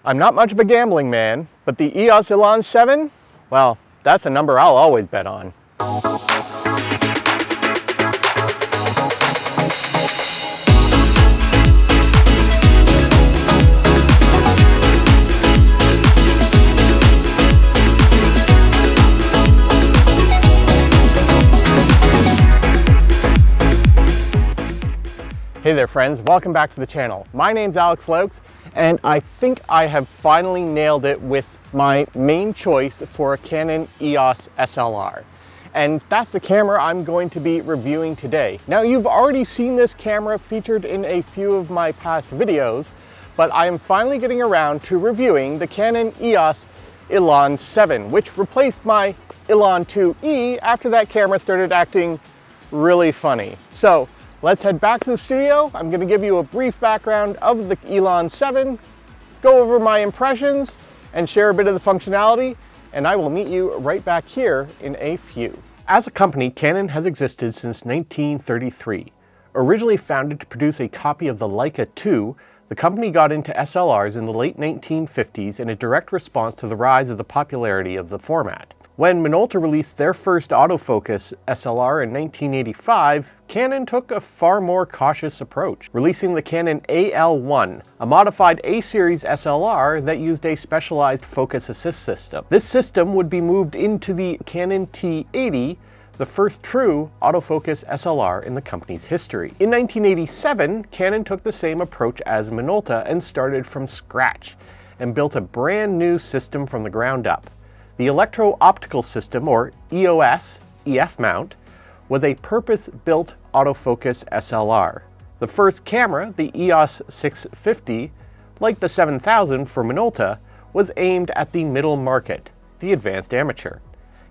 I'm not much of a gambling man, but the EOS Elan 7, well, that's a number I'll always bet on. Hey there friends, welcome back to the channel. My name's Alex Laux, and I think I have finally nailed it with my main choice for a Canon EOS SLR. And that's the camera I'm going to be reviewing today. Now you've already seen this camera featured in a few of my past videos, but I am finally getting around to reviewing the Canon EOS Elan 7, which replaced my Elan 2E after that camera started acting really funny. So let's head back to the studio. I'm going to give you a brief background of the Elan 7, go over my impressions, and share a bit of the functionality, and I will meet you right back here in a few. As a company, Canon has existed since 1933. Originally founded to produce a copy of the Leica 2, the company got into SLRs in the late 1950s in a direct response to the rise of the popularity of the format. When Minolta released their first autofocus SLR in 1985, Canon took a far more cautious approach, releasing the Canon AL1, a modified A-series SLR that used a specialized focus assist system. This system would be moved into the Canon T80, the first true autofocus SLR in the company's history. In 1987, Canon took the same approach as Minolta and started from scratch, and built a brand new system from the ground up. The electro-optical system, or EOS EF mount, was a purpose-built autofocus SLR. The first camera, the EOS 650, like the 7000 for Minolta, was aimed at the middle market, the advanced amateur.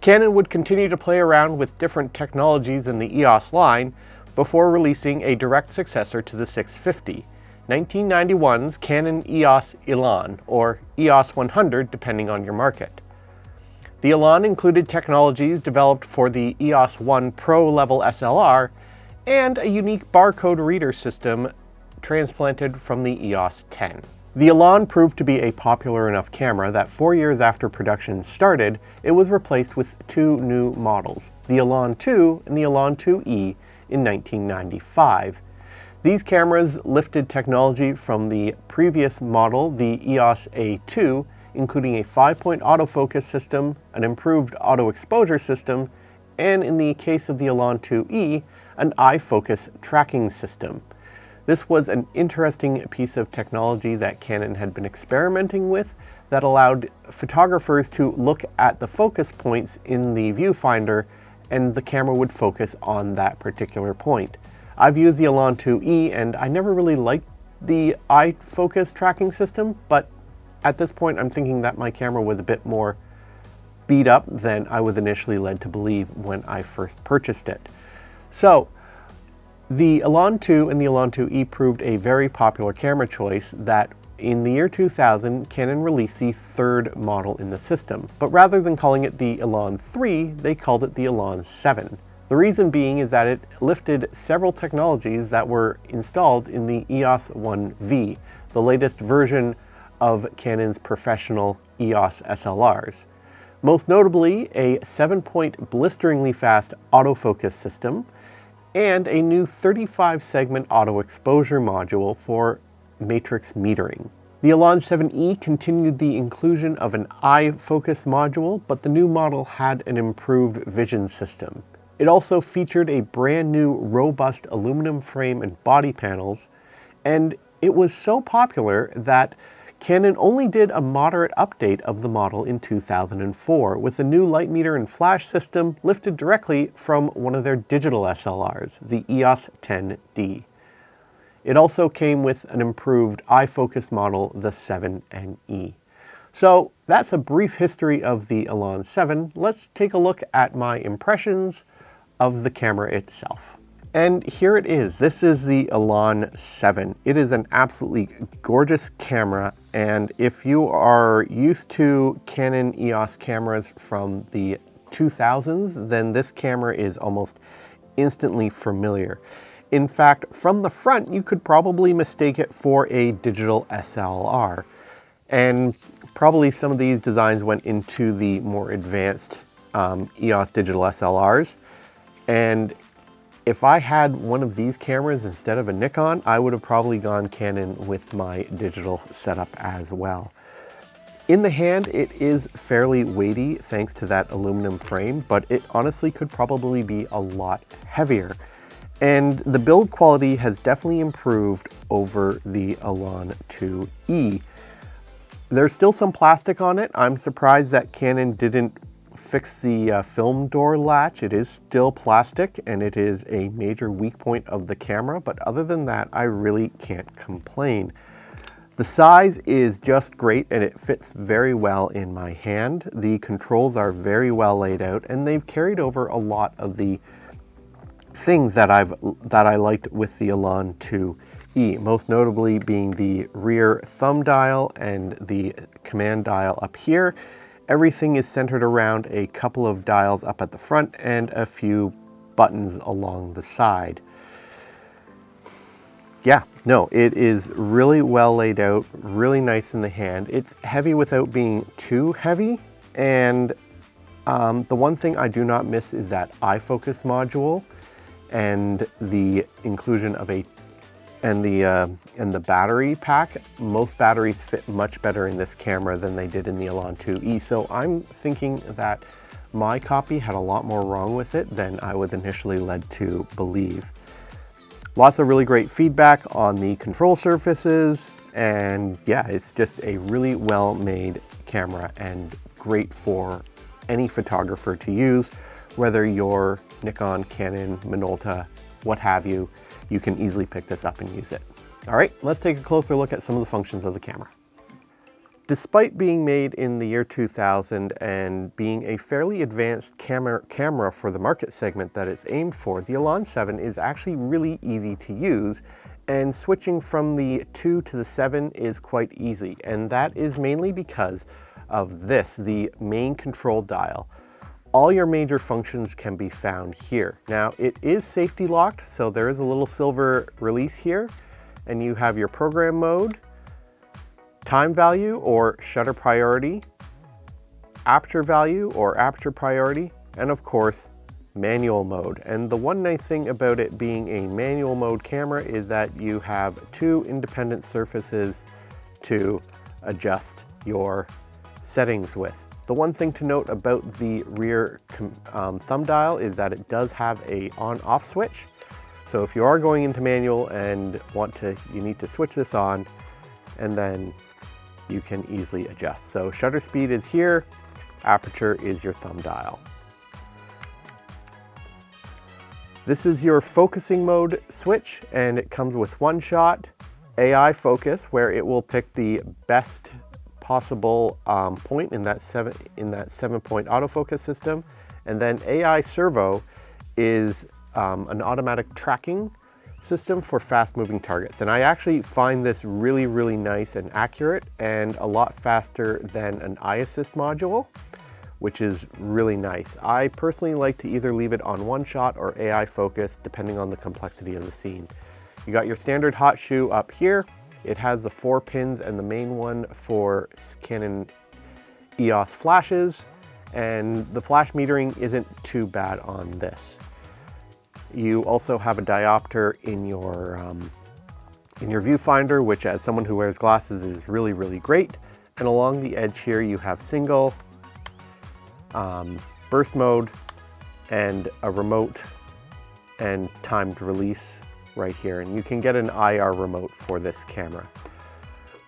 Canon would continue to play around with different technologies in the EOS line before releasing a direct successor to the 650, 1991's Canon EOS Elan, or EOS 100 depending on your market. The Elan included technologies developed for the EOS 1 Pro level SLR and a unique barcode reader system transplanted from the EOS 10. The Elan proved to be a popular enough camera that 4 years after production started, it was replaced with two new models, the Elan 2 and the Elan 2E in 1995. These cameras lifted technology from the previous model, the EOS A2, including a 5-point autofocus system, an improved auto exposure system, and in the case of the Elan 2E, an eye-focus tracking system. This was an interesting piece of technology that Canon had been experimenting with that allowed photographers to look at the focus points in the viewfinder and the camera would focus on that particular point. I've used the Elan 2E and I never really liked the eye focus tracking system, but at this point, I'm thinking that my camera was a bit more beat up than I was initially led to believe when I first purchased it. So, the Elan 2 and the Elan 2E proved a very popular camera choice that in the year 2000, Canon released the third model in the system. But rather than calling it the Elan 3, they called it the Elan 7. The reason being is that it lifted several technologies that were installed in the EOS 1V, the latest version of Canon's professional EOS SLRs. Most notably, a 7-point blisteringly fast autofocus system and a new 35-segment auto exposure module for matrix metering. The Elan 7E continued the inclusion of an eye focus module, but the new model had an improved vision system. It also featured a brand new robust aluminum frame and body panels, and it was so popular that Canon only did a moderate update of the model in 2004 with a new light meter and flash system lifted directly from one of their digital SLRs, the EOS 10D. It also came with an improved eye focus model, the 7NE. So that's a brief history of the Elan 7. Let's take a look at my impressions of the camera itself. And here it is. This is the Elan 7. It is an absolutely gorgeous camera, and if you are used to Canon EOS cameras from the 2000s, then this camera is almost instantly familiar. In fact, from the front, you could probably mistake it for a digital SLR. And probably some of these designs went into the more advanced EOS digital SLRs. And if I had one of these cameras instead of a Nikon, I would have probably gone Canon with my digital setup as well. In the hand, it is fairly weighty thanks to that aluminum frame, but it honestly could probably be a lot heavier. And the build quality has definitely improved over the Elan 2E. There's still some plastic on it. I'm surprised that Canon didn't fix the film door latch. It is still plastic and it is a major weak point of the camera, but other than that, I really can't complain. The size is just great and it fits very well in my hand. The controls are very well laid out and they've carried over a lot of the things that I liked with the Elan 2E, most notably being the rear thumb dial and the command dial up here. Everything is centered around a couple of dials up at the front and a few buttons along the side. Yeah, no, it is really well laid out, really nice in the hand. It's heavy without being too heavy. And the one thing I do not miss is that iFocus module and the inclusion of the battery pack. Most batteries fit much better in this camera than they did in the Elan 2E. So I'm thinking that my copy had a lot more wrong with it than I was initially led to believe. Lots of really great feedback on the control surfaces, and yeah, it's just a really well-made camera and great for any photographer to use, whether you're Nikon, Canon, Minolta, what have you. You can easily pick this up and use it. All right, let's take a closer look at some of the functions of the camera. Despite being made in the year 2000 and being a fairly advanced camera for the market segment that it's aimed for, the Elan 7 is actually really easy to use, and switching from the 2 to the 7 is quite easy. And that is mainly because of this, the main control dial. All your major functions can be found here. Now, it is safety locked, so there is a little silver release here, and you have your program mode, time value or shutter priority, aperture value or aperture priority, and of course, manual mode. And the one nice thing about it being a manual mode camera is that you have two independent surfaces to adjust your settings with. The one thing to note about the rear thumb dial is that it does have a on-off switch. So if you are going into manual and you need to switch this on, and then you can easily adjust. So shutter speed is here, aperture is your thumb dial. This is your focusing mode switch, and it comes with one shot, AI focus, where it will pick the best possible point in that 7-point autofocus system. And then AI servo is an automatic tracking system for fast moving targets. And I actually find this really, really nice and accurate and a lot faster than an eye assist module, which is really nice. I personally like to either leave it on one shot or AI focus, depending on the complexity of the scene. You got your standard hot shoe up here. It has the 4 pins and the main one for Canon EOS flashes, and the flash metering isn't too bad on this. You also have a diopter in your viewfinder, which as someone who wears glasses is really, really great. And along the edge here, you have single, burst mode, and a remote and timed release right here. And you can get an IR remote for this camera.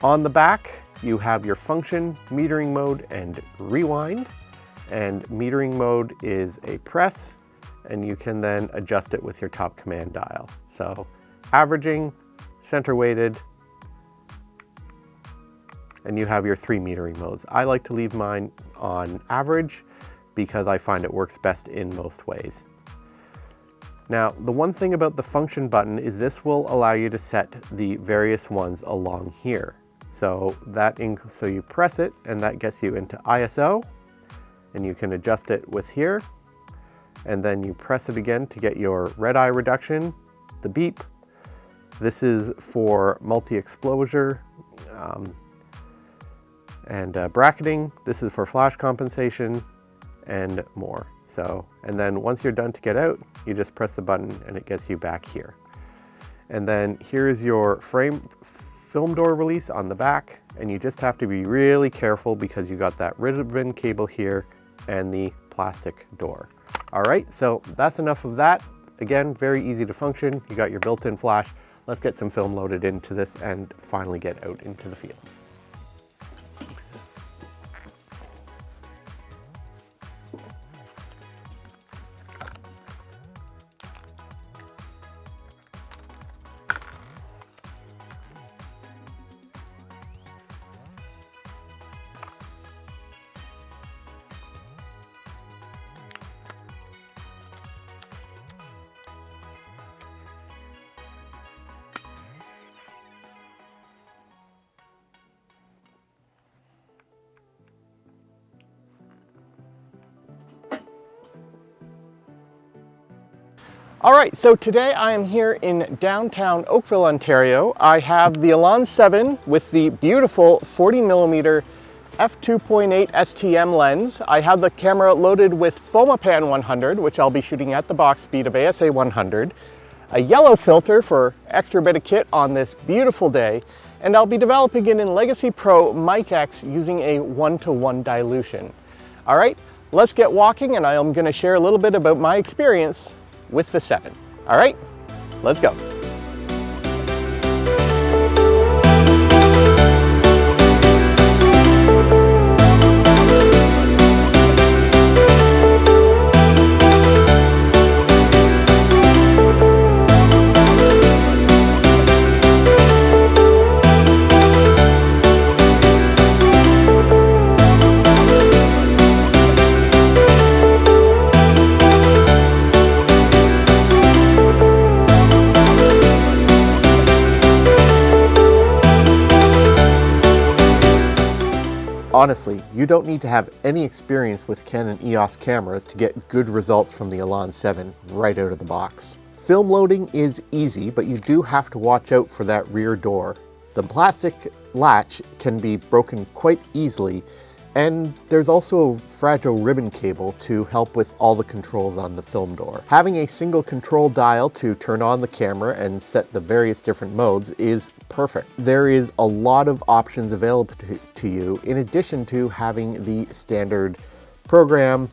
On the back, you have your function, metering mode, and rewind. And metering mode is a press, and you can then adjust it with your top command dial. So averaging, center weighted, and you have your 3 metering modes. I like to leave mine on average because I find it works best in most ways. Now, the one thing about the function button is this will allow you to set the various ones along here. So you press it and that gets you into ISO, and you can adjust it with here. And then you press it again to get your red eye reduction, the beep. This is for multi-exposure, And bracketing, this is for flash compensation and more. So, and then once you're done to get out, you just press the button and it gets you back here. And then here's your film door release on the back, and you just have to be really careful because you got that ribbon cable here and the plastic door. All right, so that's enough of that. Again, very easy to function. You got your built-in flash. Let's get some film loaded into this and finally get out into the field. All right, so today I am here in downtown Oakville, Ontario. I have the Elan 7 with the beautiful 40mm f2.8 STM lens. I have the camera loaded with Fomapan 100, which I'll be shooting at the box speed of ASA 100, a yellow filter for extra bit of kit on this beautiful day, and I'll be developing it in Legacy Pro Mic X using a 1:1 dilution. All right, let's get walking, and I'm gonna share a little bit about my experience with the 7. All right, let's go. Honestly, you don't need to have any experience with Canon EOS cameras to get good results from the Elan 7 right out of the box. Film loading is easy, but you do have to watch out for that rear door. The plastic latch can be broken quite easily, and there's also a fragile ribbon cable to help with all the controls on the film door. Having a single control dial to turn on the camera and set the various different modes is perfect. There is a lot of options available to you in addition to having the standard program,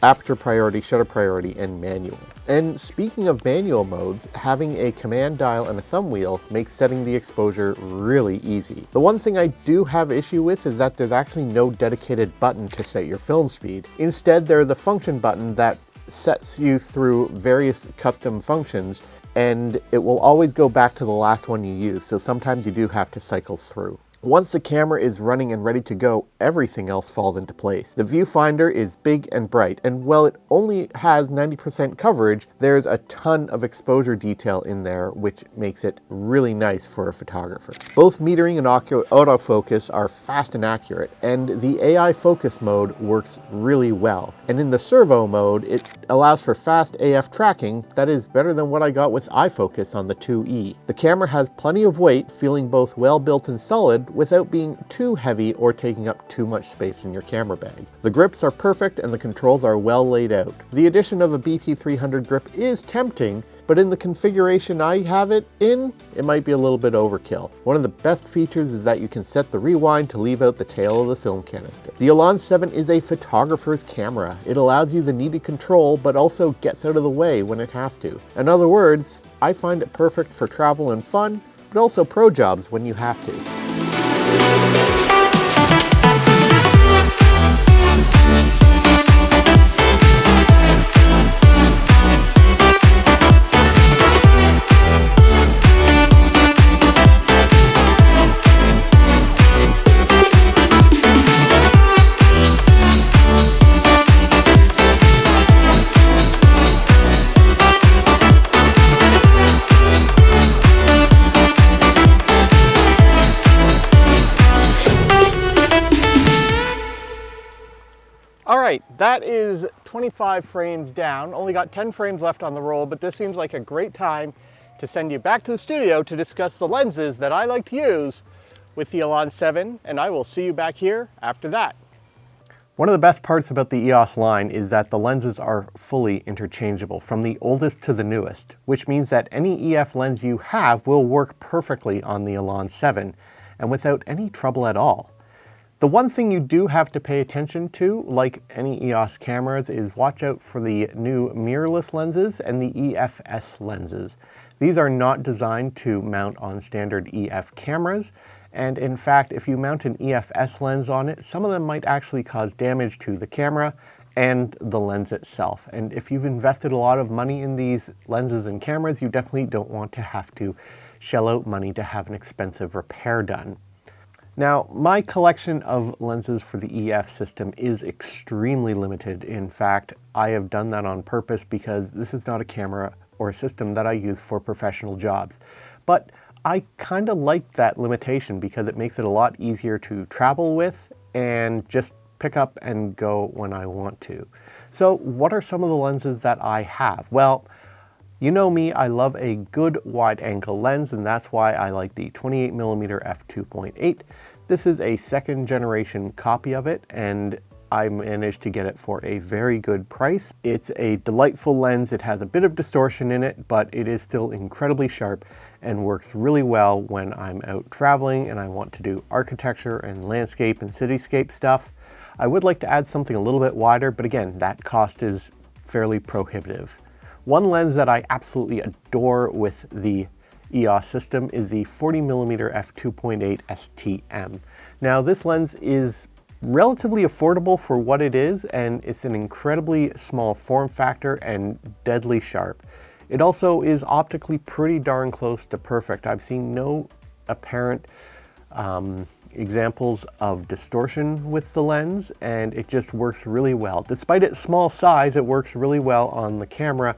aperture priority, shutter priority, and manual. And speaking of manual modes, having a command dial and a thumb wheel makes setting the exposure really easy. The one thing I do have issue with is that there's actually no dedicated button to set your film speed. Instead, there's the function button that sets you through various custom functions, and it will always go back to the last one you use, so sometimes you do have to cycle through. Once the camera is running and ready to go, everything else falls into place. The viewfinder is big and bright, and while it only has 90% coverage, there's a ton of exposure detail in there, which makes it really nice for a photographer. Both metering and autofocus are fast and accurate, and the AI focus mode works really well. And in the servo mode, it allows for fast AF tracking that is better than what I got with iFocus on the 2E. The camera has plenty of weight, feeling both well built and solid, without being too heavy or taking up too much space in your camera bag. The grips are perfect and the controls are well laid out. The addition of a BP300 grip is tempting, but in the configuration I have it in, it might be a little bit overkill. One of the best features is that you can set the rewind to leave out the tail of the film canister. The Elan 7 is a photographer's camera. It allows you the needed control, but also gets out of the way when it has to. In other words, I find it perfect for travel and fun, but also pro jobs when you have to. All right, that is 25 frames down. Only got 10 frames left on the roll, but this seems like a great time to send you back to the studio to discuss the lenses that I like to use with the Elan 7, and I will see you back here after that. One of the best parts about the EOS line is that the lenses are fully interchangeable from the oldest to the newest, which means that any EF lens you have will work perfectly on the Elan 7 and without any trouble at all. The one thing you do have to pay attention to, like any EOS cameras, is watch out for the new mirrorless lenses and the EFS lenses. These are not designed to mount on standard EF cameras, and in fact, if you mount an EFS lens on it, some of them might actually cause damage to the camera and the lens itself. And if you've invested a lot of money in these lenses and cameras, you definitely don't want to have to shell out money to have an expensive repair done. Now, my collection of lenses for the EF system is extremely limited. In fact, I have done that on purpose because this is not a camera or a system that I use for professional jobs. But I kind of like that limitation because it makes it a lot easier to travel with and just pick up and go when I want to. So what are some of the lenses that I have? Well, you know me, I love a good wide angle lens, and that's why I like the 28mm f2.8. This is a second generation copy of it, and I managed to get it for a very good price. It's a delightful lens. It has a bit of distortion in it, but it is still incredibly sharp and works really well when I'm out traveling and I want to do architecture and landscape and cityscape stuff. I would like to add something a little bit wider, but again, that cost is fairly prohibitive. One lens that I absolutely adore with the EOS system is the 40mm f2.8 STM. Now, this lens is relatively affordable for what it is, and it's an incredibly small form factor and deadly sharp. It also is optically pretty darn close to perfect. I've seen no apparent examples of distortion with the lens, and it just works really well. Despite its small size, it works really well on the camera,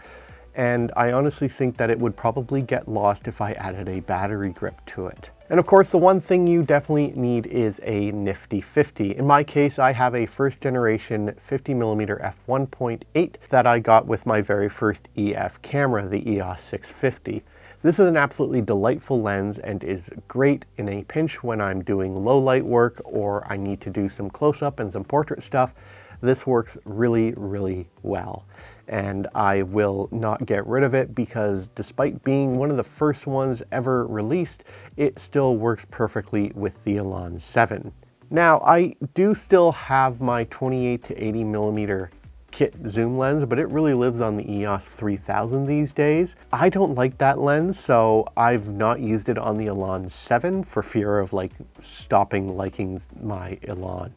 and I honestly think that it would probably get lost if I added a battery grip to it. And of course, the one thing you definitely need is a nifty 50. In my case, I have a first generation 50mm f1.8 that I got with my very first EF camera, the EOS 650. This is an absolutely delightful lens and is great in a pinch when I'm doing low light work or I need to do some close-up and some portrait stuff. This works really, really well. And I will not get rid of it because despite being one of the first ones ever released, it still works perfectly with the Elan 7. Now, I do still have my 28 to 80mm kit zoom lens, but it really lives on the EOS 3000 these days. I don't like that lens, so I've not used it on the Elan 7 for fear of stopping liking my Elan.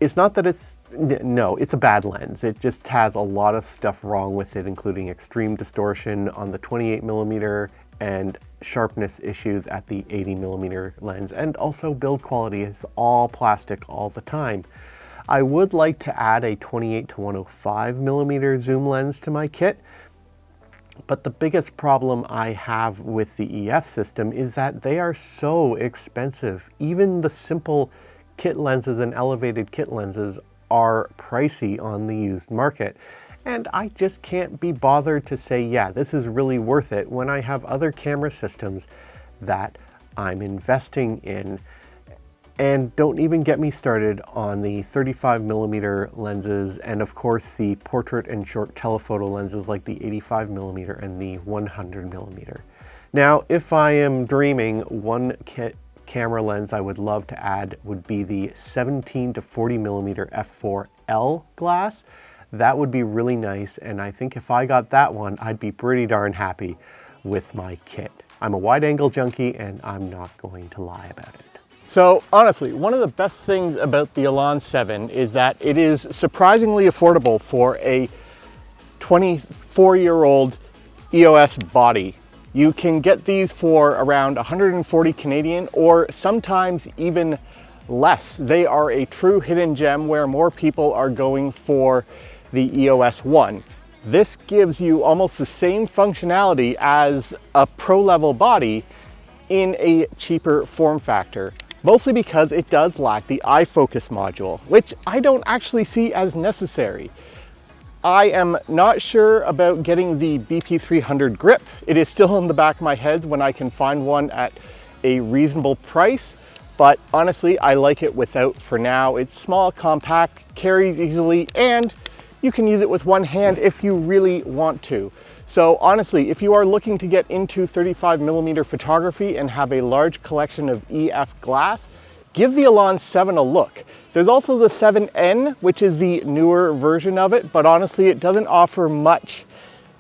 It's not that no, it's a bad lens. It just has a lot of stuff wrong with it, including extreme distortion on the 28mm and sharpness issues at the 80mm lens, and also build quality is all plastic all the time. I would like to add a 28 to 105mm zoom lens to my kit, but the biggest problem I have with the EF system is that they are so expensive. Even the simple kit lenses and elevated kit lenses are pricey on the used market. And I just can't be bothered to say, yeah, this is really worth it when I have other camera systems that I'm investing in. And don't even get me started on the 35mm lenses and of course the portrait and short telephoto lenses like the 85mm and the 100mm. Now, if I am dreaming, one camera lens I would love to add would be the 17 to 40mm f4L glass. That would be really nice, and I think if I got that one, I'd be pretty darn happy with my kit. I'm a wide angle junkie and I'm not going to lie about it. So honestly, one of the best things about the Elan 7 is that it is surprisingly affordable for a 24-year-old EOS body. You can get these for around 140 Canadian or sometimes even less. They are a true hidden gem where more people are going for the EOS 1. This gives you almost the same functionality as a pro level body in a cheaper form factor, mostly because it does lack the iFocus module, which I don't actually see as necessary. I am not sure about getting the BP300 grip. It is still in the back of my head when I can find one at a reasonable price, but honestly, I like it without for now. It's small, compact, carries easily, and you can use it with one hand if you really want to. So honestly, if you are looking to get into 35mm photography and have a large collection of EF glass, give the Elan 7 a look. There's also the 7N, which is the newer version of it, but honestly, it doesn't offer much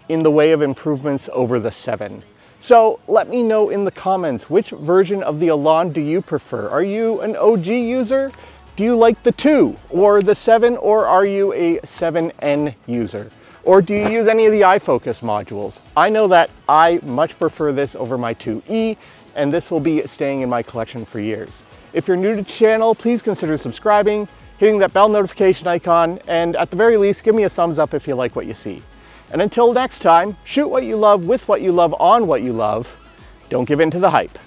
in the way of improvements over the 7. So let me know in the comments, which version of the Elan do you prefer? Are you an OG user? Do you like the 2 or the 7, or are you a 7N user? Or do you use any of the iFocus modules? I know that I much prefer this over my 2E, and this will be staying in my collection for years. If you're new to the channel, please consider subscribing, hitting that bell notification icon, and at the very least, give me a thumbs up if you like what you see. And until next time, shoot what you love with what you love on what you love. Don't give in to the hype.